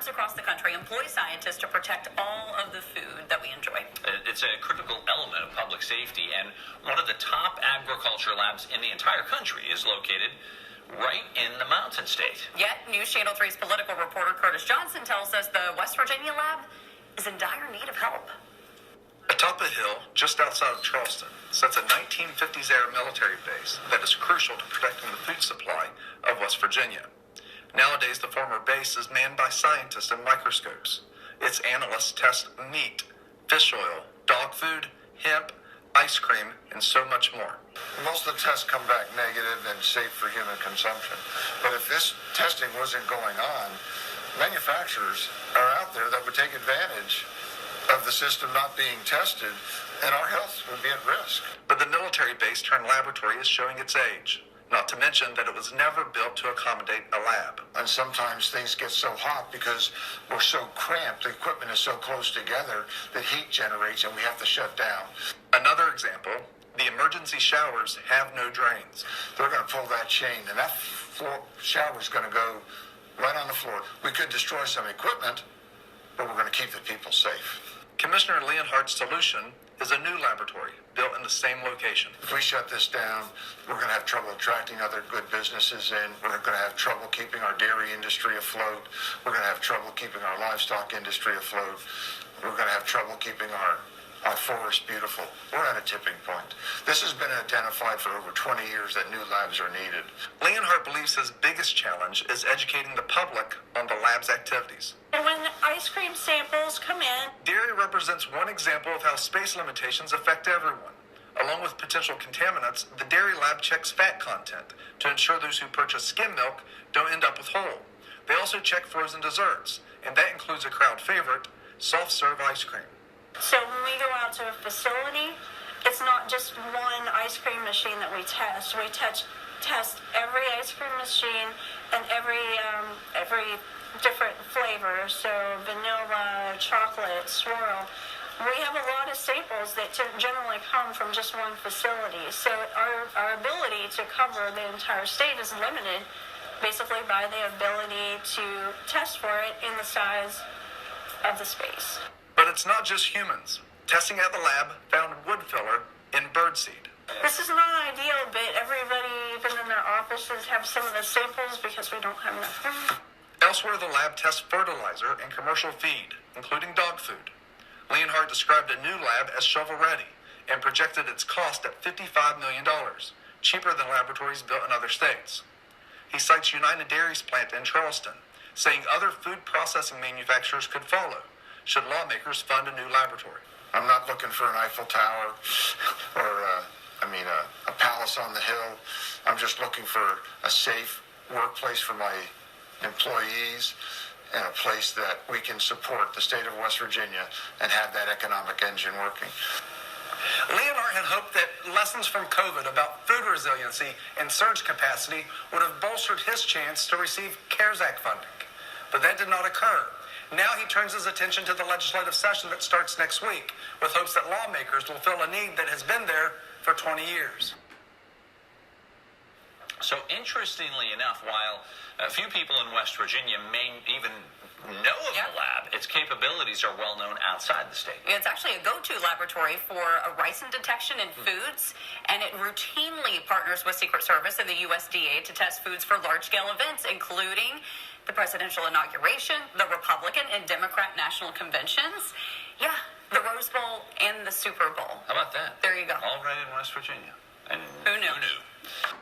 labs across the country employ scientists to protect all of the food that we enjoy. It's a critical element of public safety, and one of the top agriculture labs in the entire country is located right in the Mountain State. Yet, News Channel 3's political reporter Curtis Johnson tells us the West Virginia lab is in dire need of help. Atop a hill just outside of Charleston sits a 1950s-era military base that is crucial to protecting the food supply of West Virginia. Nowadays, the former base is manned by scientists and microscopes. Its analysts test meat, fish oil, dog food, hemp, ice cream, and so much more. Most of the tests come back negative and safe for human consumption. But if this testing wasn't going on, manufacturers are out there that would take advantage of the system not being tested, and our health would be at risk. But the military base turned laboratory is showing its age, not to mention that it was never built to accommodate a lab. And sometimes things get so hot because we're so cramped, the equipment is so close together that heat generates and we have to shut down. Another example, the emergency showers have no drains. They're going to pull that chain, and that shower is going to go right on the floor. We could destroy some equipment, but we're going to keep the people safe. Commissioner Leonhardt's solution is a new laboratory built in the same location. If we shut this down, we're going to have trouble attracting other good businesses in. We're going to have trouble keeping our dairy industry afloat. We're going to have trouble keeping our livestock industry afloat. We're going to have trouble keeping our forest beautiful. We're at a tipping point. This has been identified for over 20 years that new labs are needed. Leonhardt believes his biggest challenge is educating the public on the lab's activities. And when ice cream samples come in, Dairy represents one example of how space limitations affect everyone. Along with potential contaminants, the dairy lab checks fat content to ensure those who purchase skim milk don't end up with whole. They also check frozen desserts, and that includes a crowd favorite, soft-serve ice cream. so when we go out to a facility, it's not just one ice cream machine that we test. We test every ice cream machine and every different flavor. So vanilla, chocolate, swirl. We have a lot of samples that generally come from just one facility. So our ability to cover the entire state is limited basically by the ability to test for it in the size of the space. But it's not just humans. Testing at the lab found wood filler in birdseed. This is not ideal, but everybody, even in their offices, have some of the samples because we don't have enough room. Elsewhere, the lab tests fertilizer and commercial feed, including dog food. Leonhardt described a new lab as shovel-ready and projected its cost at $55 million, cheaper than laboratories built in other states. He cites United Dairy's plant in Charleston, saying other food processing manufacturers could follow should lawmakers fund a new laboratory. I'm not looking for an Eiffel Tower or a palace on the hill. I'm just looking for a safe workplace for my employees and a place that we can support the state of West Virginia and have that economic engine working. Leonhardt had hoped that lessons from COVID about food resiliency and surge capacity would have bolstered his chance to receive CARES Act funding. But that did not occur. Now he turns his attention to the legislative session that starts next week, with hopes that lawmakers will fill a need that has been there for 20 years. So interestingly enough, while a few people in West Virginia may even know of the lab, its capabilities are well known outside the state. It's actually a go-to laboratory for ricin detection in foods, and it routinely partners with Secret Service and the USDA to test foods for large-scale events, including the presidential inauguration, the Republican and Democrat national conventions, the Rose Bowl, and the Super Bowl. How about that? There you go. All right in West Virginia. And Who knew? Who knew?